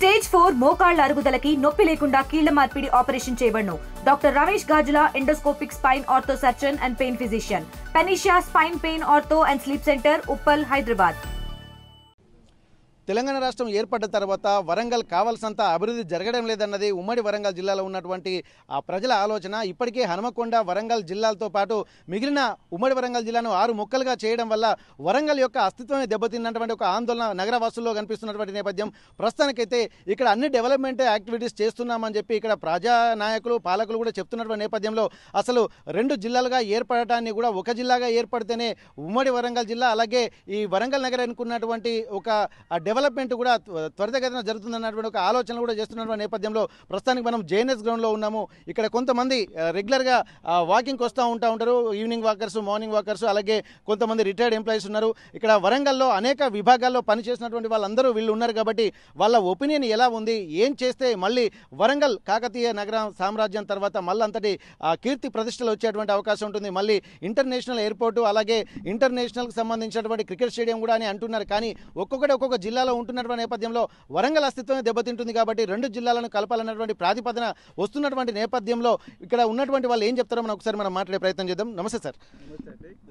Stage 4 మోకాళ్ల అరుగుదలకి నొప్పి లేకుండా కీళ్ల మార్పిడి ఆపరేషన్ చేయబడును. Doctor Ramesh Gajula, endoscopic spine ortho surgeon and pain physician, Panacea spine pain ortho and sleep centre, Uppal, Hyderabad. Telangana రాష్ట్రం ఏర్పడ్డ తర్వాత వరంగల్ కావాల్సినంత అభివృద్ధి జరగడం లేదన్నది ఉమ్మడి వరంగల్ జిల్లాలో ఉన్నటువంటి ప్రజల ఆలోచన. ఇప్పటికే హనుమకొండ, వరంగల్ జిల్లాలతో పాటు మిగిలిన ఉమ్మడి వరంగల్ జిల్లాను 6 ముక్కలుగా చేయడం వల్ల వరంగల్ యొక్క అస్తిత్వమే దెబ్బతిన్నటువంటి ఒక ఆందోళన నగర వాసుల్లో కనిపిస్తున్నటువంటి నేపథ్యం. ప్రస్తుతానికైతే ఇక్కడ అన్ని డెవలప్మెంట్ యాక్టివిటీస్ చేస్తున్నామని చెప్పి ఇక్కడ ప్రజా నాయకులు, పాలకులు కూడా చెప్తున్నటువంటి నేపథ్యంలో అసలు 2 జిల్లాలుగా ఏర్పడటాన్ని కూడా ఒక జిల్లాగా ఏర్పడితేనే ఉమ్మడి వరంగల్ జిల్లా అలాగే ఈ వరంగల్ నగరానికి ఉన్నటువంటి ఒక డెవలప్మెంట్ కూడా త్వరితగతిన జరుగుతుందన్నటువంటి ఒక ఆలోచన కూడా చేస్తున్న నేపథ్యంలో ప్రస్తుతానికి మనం జేఎన్ఎస్ గ్రౌండ్లో ఉన్నాము. ఇక్కడ కొంతమంది రెగ్యులర్గా వాకింగ్కి వస్తూ ఉంటారు, ఈవినింగ్ వాకర్స్, మార్నింగ్ వాకర్స్, అలాగే కొంతమంది రిటైర్డ్ ఎంప్లాయీస్ ఉన్నారు. ఇక్కడ వరంగల్లో అనేక విభాగాల్లో పనిచేసినటువంటి వాళ్ళందరూ వీళ్ళు ఉన్నారు కాబట్టి వాళ్ళ ఒపీనియన్ ఎలా ఉంది, ఏం చేస్తే మళ్ళీ వరంగల్ కాకతీయ నగరం సామ్రాజ్యం తర్వాత మళ్ళీ అంతటి కీర్తి ప్రతిష్టలు వచ్చేటువంటి అవకాశం ఉంటుంది. మళ్ళీ ఇంటర్నేషనల్ ఎయిర్పోర్టు అలాగే ఇంటర్నేషనల్కి సంబంధించినటువంటి క్రికెట్ స్టేడియం కూడా అని అంటున్నారు. కానీ ఒక్కొక్క జిల్లాలో ఉంటున్నటువంటి నేపథ్యంలో వరంగల్ అస్తిత్వమే దెబ్బతింటుంది కాబట్టి 2 జిల్లాలను కలపాలన్నటువంటి ప్రాతిపదన వస్తున్నటువంటి నేపథ్యంలో ఇక్కడ ఉన్నటువంటి వాళ్ళు ఏం చెప్తారో మనం ఒకసారి మాట్లాడే ప్రయత్నం చేద్దాం. నమస్తే సార్.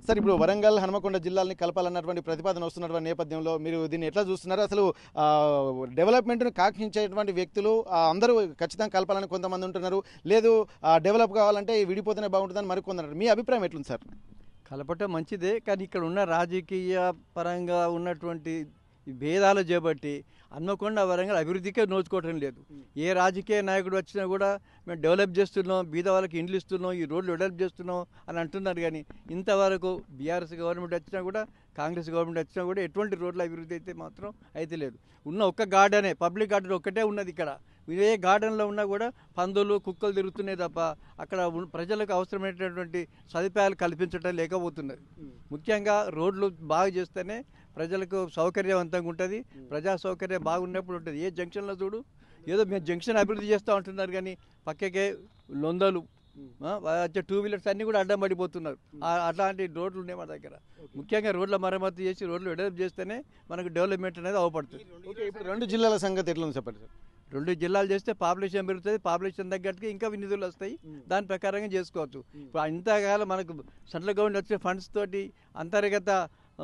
సార్, ఇప్పుడు వరంగల్, హనుమకొండ జిల్లాలని కలపాలన్నటువంటి ప్రతిపాదన వస్తున్నటువంటి నేపథ్యంలో మీరు దీన్ని ఎట్లా చూస్తున్నారు? అసలు డెవలప్మెంట్ను కాంక్షించేటువంటి వ్యక్తులు అందరూ ఖచ్చితంగా కలపాలని కొంతమంది ఉంటున్నారు, లేదు డెవలప్ కావాలంటే విడిపోతేనే బాగుంటుందని మరికొందరు. మీ అభిప్రాయం ఎట్లుంది సార్? కలపటం మంచిదే, కానీ ఇక్కడ ఉన్న రాజకీయ పరంగా ఉన్నటువంటి ఈ భేదాలు చేపట్టి హన్మకొండ వరంగల్ అభివృద్ధికే నోచుకోవటం లేదు. ఏ రాజకీయ నాయకుడు వచ్చినా కూడా మేము డెవలప్ చేస్తున్నాం, బీద వాళ్ళకి ఇండ్లు ఇస్తున్నాం, ఈ రోడ్లు డెవలప్ చేస్తున్నాం అని అంటున్నారు. కానీ ఇంతవరకు బీఆర్ఎస్ గవర్నమెంట్ వచ్చినా కూడా, కాంగ్రెస్ గవర్నమెంట్ వచ్చినా కూడా ఎటువంటి రోడ్ల అభివృద్ధి అయితే మాత్రం అయితే లేదు. ఉన్న ఒక్క గార్డెనే, పబ్లిక్ గార్డెన్ ఒక్కటే ఉన్నది ఇక్కడ. ఏ గార్డెన్లో ఉన్నా కూడా పందులు, కుక్కలు తిరుగుతున్నాయి తప్ప అక్కడ ప్రజలకు అవసరమైనటువంటి సదుపాయాలు కల్పించడం లేకపోతున్నది. ముఖ్యంగా రోడ్లు బాగా చేస్తేనే ప్రజలకు సౌకర్యవంతంగా ఉంటుంది, ప్రజా సౌకర్యం బాగున్నప్పుడు ఉంటుంది. ఏ జంక్షన్లో చూడు ఏదో మేము జంక్షన్ అభివృద్ధి చేస్తూ ఉంటున్నారు, కానీ పక్కకే లొందలు, 2 వీలర్స్ అన్నీ కూడా అడ్డం పడిపోతున్నారు. అట్లాంటి రోడ్లు ఉన్నాయి మన దగ్గర. ముఖ్యంగా రోడ్ల మరమ్మతు చేసి రోడ్లు డెవలప్ చేస్తేనే మనకు డెవలప్మెంట్ అనేది అవపడుతుంది. ఇప్పుడు 2 జిల్లాల సంగతి ఎట్లా చెప్పండి సార్? 2 జిల్లాలు చేస్తే పాపులేషన్ పెరుగుతుంది, పాపులేషన్ తగ్గట్టుగా ఇంకా నిధులు వస్తాయి, దాని ప్రకారంగా చేసుకోవచ్చు. ఇప్పుడు ఇంతకాలం మనకు సెంట్రల్ గవర్నమెంట్ వచ్చే ఫండ్స్ తోటి అంతర్గత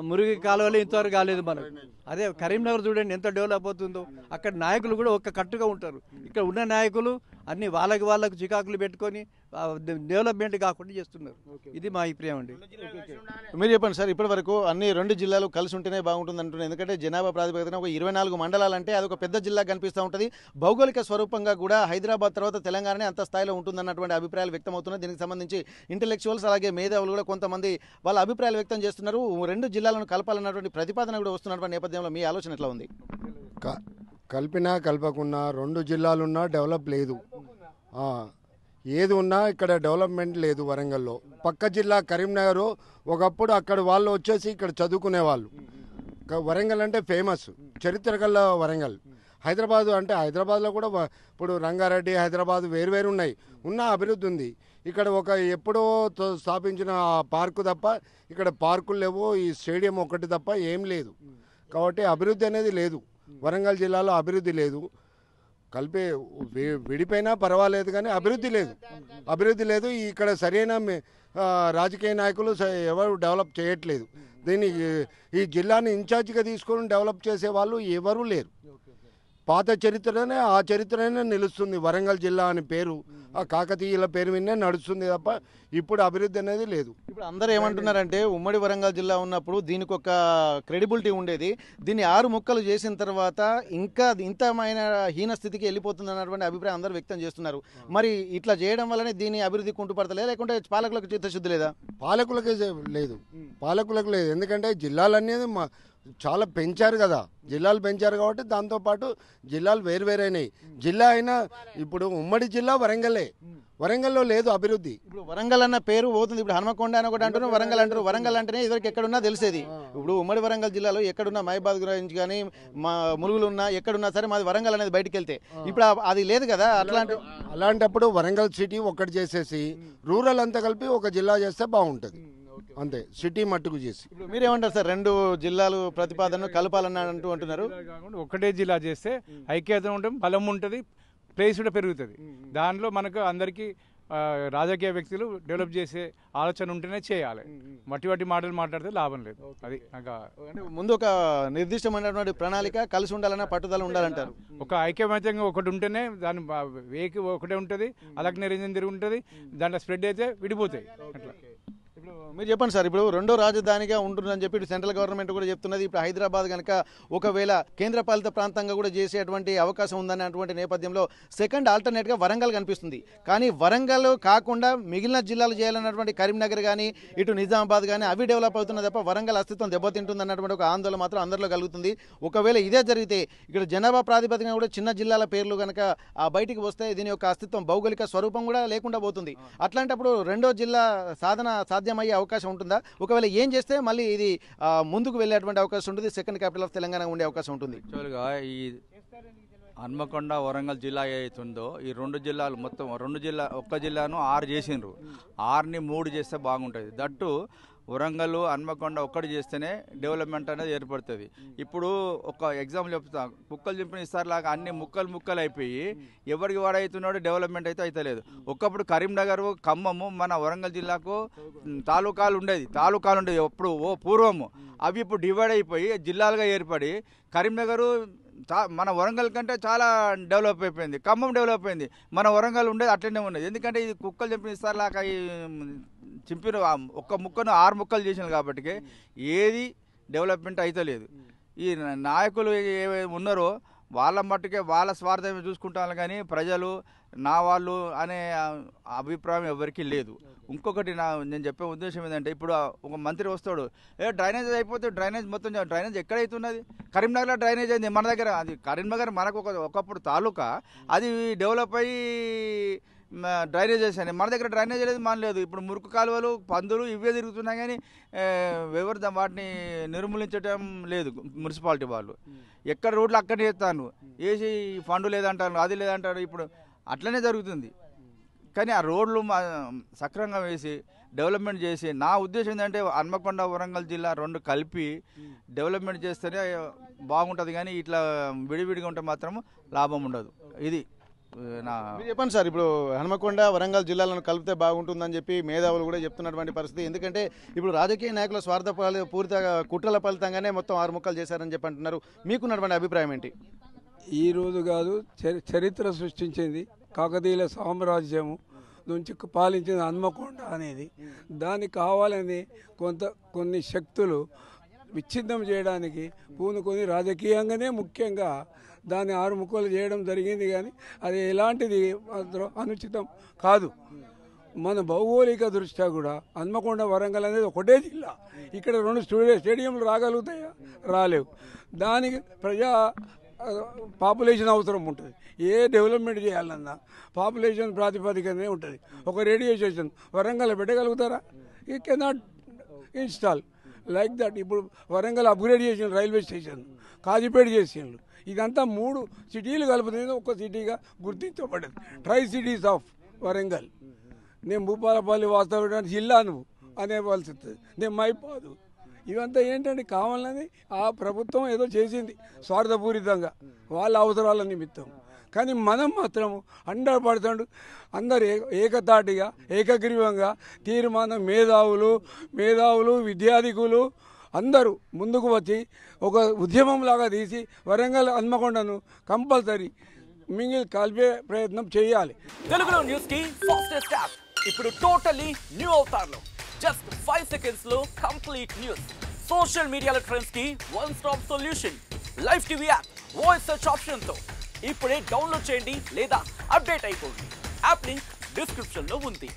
మురుగు కాలువలు ఇంతవరకు కాలేదు మనకు. అదే కరీంనగర్ చూడండి ఎంత డెవలప్ అవుతుందో. అక్కడ నాయకులు కూడా ఒక్క కట్టుగా ఉంటారు. ఇక్కడ ఉన్న నాయకులు అన్ని వాళ్ళకు చికాకులు పెట్టుకొని డెవలప్మెంట్ కాకుండా చేస్తున్నారు. ఇది మా అభిప్రాయం అండి. మీరు చెప్పండి సార్, ఇప్పటి వరకు అన్ని 2 జిల్లాలు కలిసి ఉంటేనే బాగుంటుంది అంటున్నారు. ఎందుకంటే జనాభా ప్రాతిపదికన ఒక 24 మండలాలు అంటే అదొక పెద్ద జిల్లా కనిపిస్తూ ఉంటుంది. భౌగోళిక స్వరూపంగా కూడా హైదరాబాద్ తర్వాత తెలంగాణనే అంత స్థాయిలో ఉంటుందన్నటువంటి అభిప్రాయాలు వ్యక్తమవుతున్నాయి. దీనికి సంబంధించి ఇంటెలెక్చువల్స్ అలాగే మేధావులు కూడా కొంతమంది వాళ్ళ అభిప్రాయాలు వ్యక్తం చేస్తున్నారు. 2 జిల్లాలను కలపాలన్నటువంటి ప్రతిపాదన కూడా వస్తున్నటువంటి నేపథ్యంలో మీ ఆలోచన ఎట్లా ఉంది? కలిపినా కలపకున్నా 2 జిల్లాలున్నా డెవలప్ లేదు. ఏది ఉన్నా ఇక్కడ డెవలప్మెంట్ లేదు. వరంగల్లో పక్క జిల్లా కరీంనగర్, ఒకప్పుడు అక్కడ వాళ్ళు వచ్చేసి ఇక్కడ చదువుకునే వాళ్ళు. వరంగల్ అంటే ఫేమస్, చరిత్ర గల వరంగల్. హైదరాబాదు అంటే హైదరాబాద్లో కూడా ఇప్పుడు రంగారెడ్డి, హైదరాబాద్ వేరు ఉన్నాయి, ఉన్న అభివృద్ధి ఉంది. ఇక్కడ ఒక ఎప్పుడో స్థాపించిన పార్కు తప్ప ఇక్కడ పార్కులు లేవు, ఈ స్టేడియం ఒకటి తప్ప ఏం లేదు. కాబట్టి అభివృద్ధి అనేది లేదు. వరంగల్ జిల్లాలో అభివృద్ధి లేదు. కలిపే విడిపోయినా పర్వాలేదు కానీ అభివృద్ధి లేదు. ఇక్కడ సరైన రాజకీయ నాయకులు ఎవరు డెవలప్ చేయట్లేదు. దీన్ని ఈ జిల్లాని ఇన్ఛార్జిగా తీసుకొని డెవలప్ చేసే వాళ్ళు ఎవరూ లేరు. పాత చరిత్రనే ఆ చరిత్రనే నిలుస్తుంది. వరంగల్ జిల్లా అని పేరు ఆ కాకతీయుల పేరు విన్నే నడుస్తుంది తప్ప ఇప్పుడు అభివృద్ధి అనేది లేదు. ఇప్పుడు అందరూ ఏమంటున్నారంటే ఉమ్మడి వరంగల్ జిల్లా ఉన్నప్పుడు దీనికి ఒక క్రెడిబిలిటీ ఉండేది, దీన్ని 6 ముక్కలు చేసిన తర్వాత ఇంకా ఇంతమైన హీన స్థితికి వెళ్ళిపోతుంది అన్నటువంటి అభిప్రాయం అందరూ వ్యక్తం చేస్తున్నారు. మరి ఇట్లా చేయడం వల్లనే దీని అభివృద్ధి కుంటుపడతలేదు, లేకుంటే పాలకులకు చిత్తశుద్ధి లేదా? పాలకులకు లేదు. ఎందుకంటే జిల్లాలనేది చాలా పెంచారు కదా, జిల్లాలు పెంచారు కాబట్టి దాంతోపాటు జిల్లాలు వేరైనాయి. జిల్లా అయినా ఇప్పుడు ఉమ్మడి జిల్లా వరంగల్లో లేదు అభివృద్ధి. ఇప్పుడు వరంగల్ అన్న పేరు పోతుంది. ఇప్పుడు హనుమకొండ అని ఒకటి అంటున్నారు, వరంగల్ అంటారు. వరంగల్ అంటేనే ఇదివరకు ఎక్కడున్నా తెలిసేది. ఇప్పుడు ఉమ్మడి వరంగల్ జిల్లాలో ఎక్కడున్నా మహబాద్ గురించి కానీ ములుగులు ఉన్నా ఎక్కడున్నా సరే మాది వరంగల్ అనేది బయటికి వెళ్తే ఇప్పుడు అది లేదు కదా. అలాంటప్పుడు వరంగల్ సిటీ ఒక్కటి చేసేసి రూరల్ అంతా కలిపి ఒక జిల్లా చేస్తే బాగుంటుంది. అంతే సిటీ మట్టుకు చేసి. ఇప్పుడు మీరేమంటారు సార్, 2 జిల్లాలు ప్రతిపాదన కలపాలని అంటున్నారు. ఒకటే జిల్లా చేస్తే ఐక్యత ఉంటుంది, బలం ఉంటుంది, ప్లేస్ కూడా పెరుగుతుంది. దానిలో మనకు అందరికీ రాజకీయ వ్యక్తులు డెవలప్ చేసే ఆలోచన ఉంటేనే చేయాలి. మట్టి మాటలు మాట్లాడితే లాభం లేదు. అది నాకు అంటే ముందు ఒక నిర్దిష్టమైనటువంటి ప్రణాళిక, కలిసి ఉండాలన్న పట్టుదల ఉండాలంటారు. ఒక ఐక్యమత్యంగా ఒకటి ఉంటేనే దాని వేకి ఒకటే ఉంటుంది, అలాగే నిరంజన్ తిరిగి ఉంటుంది, దాంట్లో స్ప్రెడ్ అయితే విడిపోతాయి. అట్లా ఇప్పుడు మీరు చెప్పండి సార్, ఇప్పుడు 2వ రాజధానిగా ఉంటుందని చెప్పి సెంట్రల్ గవర్నమెంట్ కూడా చెప్తున్నది. ఇప్పుడు హైదరాబాద్ కనుక ఒకవేళ కేంద్రపాలిత ప్రాంతంగా కూడా చేసేటువంటి అవకాశం ఉందనేటువంటి నేపథ్యంలో సెకండ్ ఆల్టర్నేట్గా వరంగల్ కనిపిస్తుంది. కానీ వరంగల్ కాకుండా మిగిలిన జిల్లాలు చేయాలన్నటువంటి కరీంనగర్ కానీ ఇటు నిజామాబాద్ కానీ అవి డెవలప్ అవుతున్నది తప్ప వరంగల్ అస్తిత్వం దెబ్బతింటుంది అన్నటువంటి ఒక ఆందోళన మాత్రం అందరిలో కలుగుతుంది. ఒకవేళ ఇదే జరిగితే ఇక్కడ జనాభా ప్రాతిపదికన కూడా చిన్న జిల్లాల పేర్లు కనుక బయటికి వస్తే దీని యొక్క అస్తిత్వం, భౌగోళిక స్వరూపం కూడా లేకుండా పోతుంది. అట్లాంటప్పుడు 2వ జిల్లా సాధ్యమయ్యే అవకాశం ఉంటుందా? ఒకవేళ ఏం చేస్తే మళ్ళీ ఇది ముందుకు వెళ్ళేటువంటి అవకాశం ఉంటుంది, సెకండ్ క్యాపిటల్ ఆఫ్ తెలంగాణ ఉండే అవకాశం ఉంటుంది? యాక్చువల్గా ఈ హన్మకొండ వరంగల్ జిల్లా ఏదైతుందో ఈ 2 జిల్లాలు మొత్తం 2 జిల్లా, ఒక్క జిల్లాను 6 చేసిండ్రు. 6ని 3 చేస్తే బాగుంటుంది. దట్టు వరంగల్ హన్మకొండ ఒక్కటి చేస్తేనే డెవలప్మెంట్ అనేది ఏర్పడుతుంది. ఇప్పుడు ఒక ఎగ్జాంపుల్ చెప్తా, కుక్కలు చింపిన ఇస్తారులాగా అన్ని ముక్కలు అయిపోయి ఎవరికి వాడవుతున్నాడు, డెవలప్మెంట్ అయితే అవుతలేదు. ఒకప్పుడు కరీంనగర్, ఖమ్మము మన వరంగల్ జిల్లాకు తాలూకాలు ఉండేది ఎప్పుడు పూర్వము. అవి ఇప్పుడు డివైడ్ అయిపోయి జిల్లాలుగా ఏర్పడి కరీంనగర్ మన వరంగల్ కంటే చాలా డెవలప్ అయిపోయింది, ఖమ్మం డెవలప్ అయింది. మన వరంగల్ ఉండేది అట్లనే ఉన్నది. ఎందుకంటే ఇది కుక్కలు చింపిన ఇస్తారులాగా చింపిన ఒక్క ముక్కను 6 ముక్కలు చేసినారు కాబట్టి ఏది డెవలప్మెంట్ అవుతలేదు. ఈ నాయకులు ఉన్నారో వాళ్ళ మట్టుకే వాళ్ళ స్వార్థం చూసుకుంటాను, కానీ ప్రజలు నా వాళ్ళు అనే అభిప్రాయం ఎవరికీ లేదు. ఇంకొకటి నేను చెప్పే ఉద్దేశం ఏంటంటే, ఇప్పుడు ఒక మంత్రి వస్తాడు, డ్రైనేజ్ అయిపోతే డ్రైనేజ్ ఎక్కడైతున్నది? కరీంనగర్లో డ్రైనేజ్ అయింది, మన దగ్గర అది కరీంనగర్ మనకు ఒకప్పుడు తాలూకా, అది డెవలప్ అయ్యి డ్రైనేజ్ చేశాను. మన దగ్గర డ్రైనేజ్ లేదు, మన లేదు. ఇప్పుడు మురుకు కాలువలు, పందులు ఇవే తిరుగుతున్నాయి, కానీ ఎవరు వాటిని నిర్మూలించడం లేదు మున్సిపాలిటీ వాళ్ళు. ఎక్కడ రోడ్లు అక్కడ చేస్తాను, వేసి ఫండ్ లేదంటారు, అది లేదంటారు. ఇప్పుడు అట్లనే జరుగుతుంది. కానీ ఆ రోడ్లు సక్రమంగా వేసి డెవలప్మెంట్ చేసి, నా ఉద్దేశం ఏంటంటే హన్మకొండ వరంగల్ జిల్లా 2 కలిపి డెవలప్మెంట్ చేస్తేనే బాగుంటుంది. కానీ ఇట్లా విడివిడిగా ఉంటే మాత్రం లాభం ఉండదు. ఇది చెప్పండి సార్, ఇప్పుడు హన్మకొండ వరంగల్ జిల్లాలను కలిపితే బాగుంటుందని చెప్పి మేధావులు కూడా చెప్తున్నటువంటి పరిస్థితి. ఎందుకంటే ఇప్పుడు రాజకీయ నాయకుల స్వార్థ పూరిత కుట్రల ఫలితంగానే మొత్తం 6 ముక్కలు చేశారని చెప్పి అంటున్నారు. మీకున్నటువంటి అభిప్రాయం ఏంటి? ఈ రోజు కాదు, చరిత్ర సృష్టించింది కాకతీయుల సామ్రాజ్యము నుంచి పాలించిన హన్మకొండ అనేది. దానికి కావాలని కొన్ని శక్తులు విచ్ఛిన్నం చేయడానికి పూనుకొని రాజకీయంగానే ముఖ్యంగా దాన్ని 6 ముక్కలు చేయడం జరిగింది. కానీ అది ఎలాంటిది మాత్రం అనుచితం కాదు. మన భౌగోళిక దృష్ట్యా కూడా హన్మకొండ వరంగల్ అనేది ఒకటే జిల్లా. ఇక్కడ 2 స్టేడియంలు రాగలుగుతాయా? రాలేవు. దానికి పాపులేషన్ అవసరం ఉంటుంది. ఏ డెవలప్మెంట్ చేయాలన్నా పాపులేషన్ ప్రాతిపదికనే ఉంటుంది. ఒక రేడియో స్టేషన్ వరంగల్ పెట్టగలుగుతారా? ఈ కెనాట్ ఇన్స్టాల్ లైక్ దట్. ఇప్పుడు వరంగల్ అప్గ్రేడ్ చేసిన రైల్వే స్టేషన్, కాజీపేట చేసిండ్రు. ఇదంతా 3 సిటీలు కలుపుతుంది, ఒక సిటీగా గుర్తించబడ్డది. Tri cities of Warangal. నేను భూపాలపల్లి వాస్తవ జిల్లా నువ్వు అనేవాల్సి వస్తుంది, నేను మైపాదు. ఇవంతా ఏంటంటే కావాలని ఆ ప్రభుత్వం ఏదో చేసింది స్వార్థపూరితంగా వాళ్ళ అవసరాల నిమిత్తం. కానీ మనం మాత్రం 100% అందరు ఏకతాటిగా ఏకగ్రీవంగా తీర్మానం మేధావులు విద్యాధికులు అందరూ ముందుకు వచ్చి ఒక ఉద్యమంలాగా తీసి వరంగల్ హన్మకొండను కంపల్సరీ కలిపే ప్రయత్నం చేయాలి. తెలుగులో న్యూస్ కి ఫాస్టెస్ట్ యాప్ ఇప్పుడు టోటల్లీ న్యూ అవతార్లో జస్ట్ 5 seconds లో కంప్లీట్ న్యూస్. సోషల్ మీడియాలో ట్రెండ్స్ కి one stop solution. Live TV app voice search option తో ఇప్పుడే డౌన్లోడ్ చేయండి లేదా అప్డేట్ అయిపోండి. యాప్ లింక్ డిస్క్రిప్షన్ లో ఉంది.